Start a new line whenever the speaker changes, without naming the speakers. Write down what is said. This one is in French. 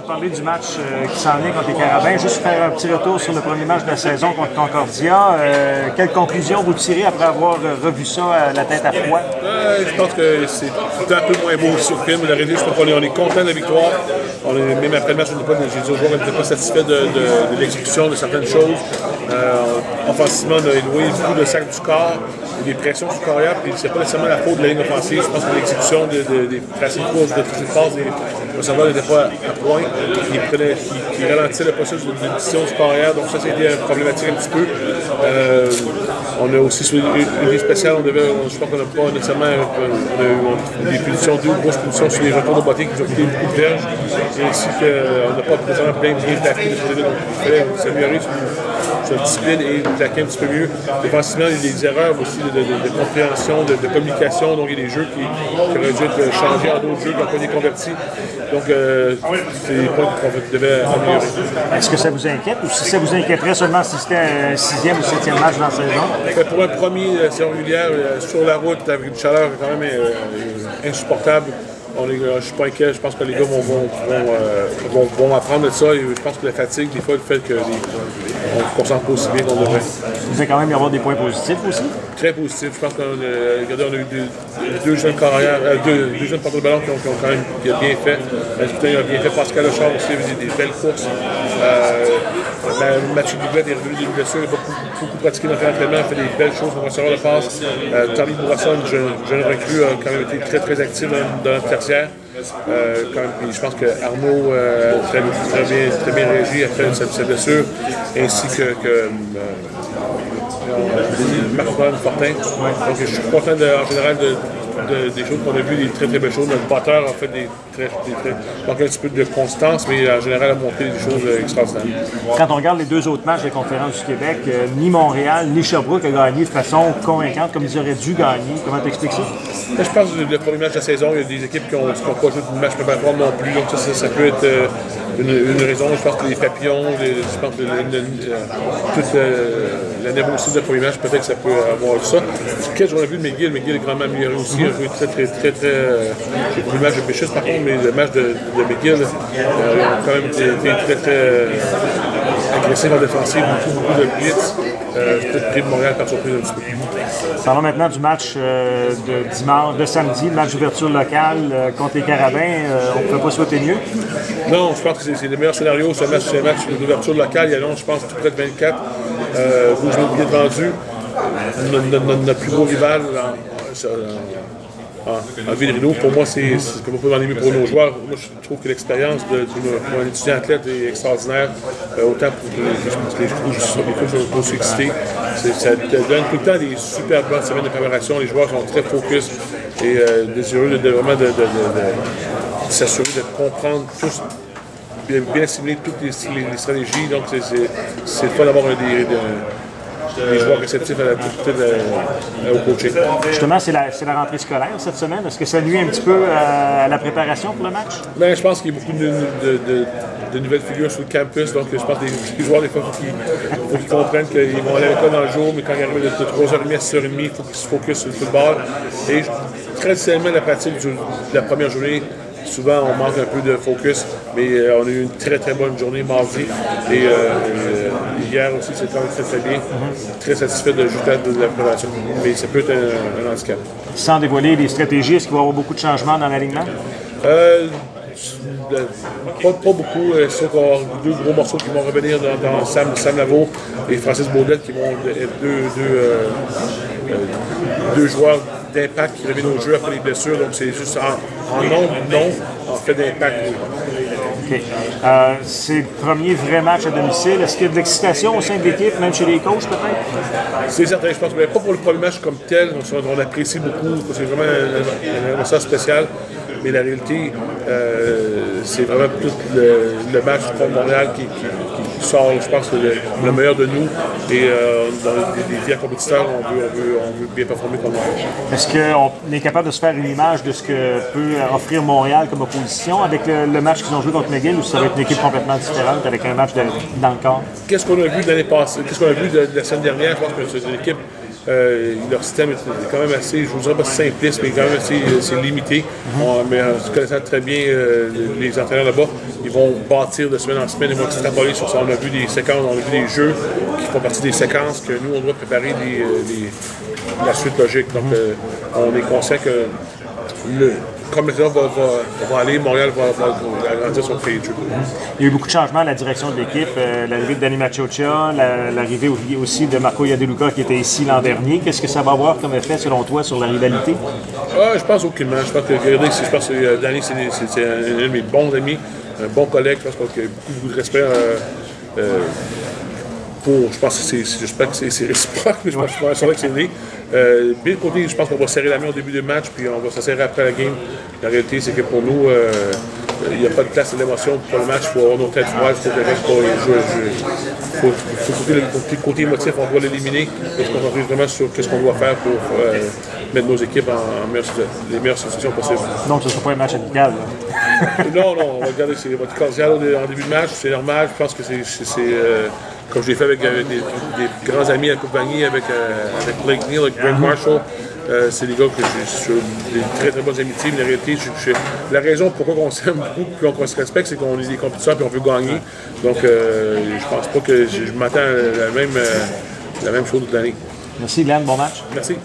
de parler du match qui s'en vient contre les Carabins, juste faire un petit retour sur le premier match de la saison contre Concordia. Quelle conclusion vous tirez après avoir revu ça à la tête à froid?
Je pense que c'est un peu moins beau sur film. La réalité, je pense qu'on est content de la victoire. Même après le match, j'ai dit aux joueurs qu'on n'était pas satisfait de l'exécution de certaines choses. Offensivement, on a éloué beaucoup de sacs du corps, des pressions du carrière, puis c'est pas nécessairement la faute de la ligne offensive. Je pense que l'exécution des tracés de course, de toutes les phases, les receveurs n'étaient pas à point, qui ralentissaient le processus de décision du carrière. Donc ça, c'était problématique un petit peu. On a aussi sur une vie spéciale, je pense qu'on n'a pas nécessairement des punitions, deux grosses punitions sur les retours de botting qui ont coûté beaucoup de verges, et ainsi qu'on n'a pas nécessairement plein de bien plaqués. Donc il fallait s'améliorer sur la discipline et plaquer un petit peu mieux. Défensivement, il y a des erreurs aussi de compréhension, de communication. Donc il y a des jeux qui auraient dû être changés en d'autres jeux qui n'ont pas été convertis. Donc c'est des points qu'on devait améliorer.
Est-ce que ça vous inquiète ou si ça vous inquiéterait seulement si c'était un 6e ou 7e match dans la saison?
Pour un premier saison régulière, sur la route, avec une chaleur quand même insupportable, je ne suis pas inquiet. Je pense que les gars vont apprendre de ça. Et je pense que la fatigue, des fois, le fait qu'on ne se concentre pas aussi bien qu'on devrait.
Il devait quand même y avoir des points positifs aussi?
Très positifs. Je pense qu'on a eu deux jeunes carrières, deux jeunes porteurs de ballon qui ont quand même bien fait. Il a bien fait. Pascal Lechard aussi avait des belles courses. Mathieu Duguet est revenu d'une blessure, il a beaucoup pratiqué dans l'entraînement, il fait des belles choses pour recevoir de passe. Tommy Bourasson, jeune recrue, a quand même été très très actif dans notre tertiaire. Je pense que Arnaud très bien réagi après sa blessure, ainsi que Marc-Antoine Fortin. Donc je suis content en général des choses qu'on a vues, des très très belles choses. Notre batteur a fait des manque un petit peu de constance, mais en général a montré des choses extraordinaires.
Quand on regarde les deux autres matchs des conférences du Québec, ni Montréal ni Sherbrooke a gagné de façon convaincante comme ils auraient dû gagner. Comment t'expliques ça?
Je pense que le premier match de la saison, il y a des équipes qui n'ont pas joué de match préparatoire non plus. Donc ça peut être une raison. Je pense que les papillons, je pense que toute la nervosité du premier match, peut-être que ça peut avoir ça. Qu'est-ce qu'on a vu de McGill? McGill est grandement amélioré aussi. Il a joué très. J'ai vu le match de Péchus par contre, mais le match de McGill a quand même été très agressif en défensive, beaucoup de blitz. Peut-être pris de Montréal par surprise un petit peu.
Parlons maintenant du match de samedi, le match d'ouverture locale contre les Carabins. On ne peut pas souhaiter mieux?
Non, je pense que c'est le meilleur scénario. C'est un match d'ouverture locale. Il y a je pense, tout près de 24. Vous jouez le billet de vendu. Notre plus gros rival en Ville-Rideau, pour moi, c'est comme on peut demander mieux pour nos joueurs. Moi, je trouve que l'expérience pour un étudiant athlète est extraordinaire. Autant pour les coachs sont aussi excités. Ça donne tout le temps des super bonnes semaines de préparation. Les joueurs sont très focus et désireux vraiment de s'assurer de comprendre tous, bien assimiler toutes les stratégies. Donc, c'est le fun d'avoir des joueurs réceptifs au coaching.
Justement, c'est la rentrée scolaire cette semaine. Est-ce que ça nuit un petit peu à la préparation pour le match?
Bien, je pense qu'il y a beaucoup de nouvelles figures sur le campus. Donc, je pense que les joueurs, des fois, il faut qu'ils comprennent qu'ils vont aller à l'école dans le jour, mais quand ils arrivent de 3h30 à 6h30, il faut qu'ils se focus sur le football. Et traditionnellement, la pratique de la première journée, souvent, on manque un peu de focus, mais on a eu une très très bonne journée mardi. Et hier aussi, c'était très bien. Très satisfait de la préparation. Mais ça peut être un handicap.
Sans dévoiler les stratégies, est-ce qu'il va y avoir beaucoup de changements dans l'alignement?
Pas beaucoup. Sauf qu'on va avoir deux gros morceaux qui vont revenir dans Sam Lavo et Francis Baudette qui vont être deux joueurs d'impact qui reviennent au jeu après les blessures. Donc c'est juste en nombre, non, en fait d'impact.
OK. C'est le premier vrai match à domicile. Est-ce qu'il y a de l'excitation au sein de l'équipe, même chez les coachs peut-être?
C'est certain, je pense, mais pas pour le premier match comme tel. On apprécie beaucoup, c'est vraiment un émotion spécial. Mais la réalité, c'est vraiment tout le match contre Montréal qui sort, je pense, le meilleur de nous. Et dans les défis à compétiteurs, on veut bien performer comme Montréal.
Est-ce qu'on est capable de se faire une image de ce que peut offrir Montréal comme opposition avec le match qu'ils ont joué contre McGill, ou ça va être une équipe complètement différente avec un match dans le corps?
Qu'est-ce qu'on a vu de l'année passée? Qu'est-ce qu'on a vu de la semaine dernière? Je pense que c'est une équipe Leur système est quand même assez, je ne vous dirais pas simpliste, mais quand même assez limité. Mais en connaissant très bien les entraîneurs là-bas, ils vont bâtir de semaine en semaine, ils vont extrapoler sur ça. On a vu des séquences, on a vu des jeux qui font partie des séquences que nous, on doit préparer la suite logique. Donc, on est conscient que comme le va aller, Montréal va agrandir son crédit de jeu.
Il y a eu beaucoup de changements à la direction de l'équipe. L'arrivée de Danny Maciocia, l'arrivée aussi de Marco Iadaluca qui était ici l'an dernier. Qu'est-ce que ça va avoir comme effet, selon toi, sur la rivalité?
Je pense aucunement. Je pense que Danny, c'est un de mes bons amis, un bon collègue. Je pense qu'il y a beaucoup de respect. Je pense que j'espère que c'est réciproque, mais je pense que c'est né. Bien côté, je pense qu'on va serrer la main au début du match, puis on va se serrer après la game. La réalité, c'est que pour nous, il n'y a pas de place à l'émotion pour le match. Il faut avoir nos têtes froides, il faut que le reste le côté émotif, on doit l'éliminer et se concentrer vraiment sur ce qu'on doit faire pour mettre nos équipes en les meilleures situations possibles.
Donc, ce ne sera pas un match amical.
Non, on va regarder, c'est votre cordial en début de match, c'est normal. Je pense que c'est comme je l'ai fait avec des grands amis à Coupe Vanier, avec Blake Neal, avec Greg Marshall. C'est des gars que j'ai des très très bonnes amitiés. Mais la réalité, la raison pourquoi on s'aime beaucoup et qu'on se respecte, c'est qu'on est des compétiteurs et on veut gagner. Donc, je pense pas que je m'attends à la même chose toute l'année.
Merci, Glenn. Bon match.
Merci.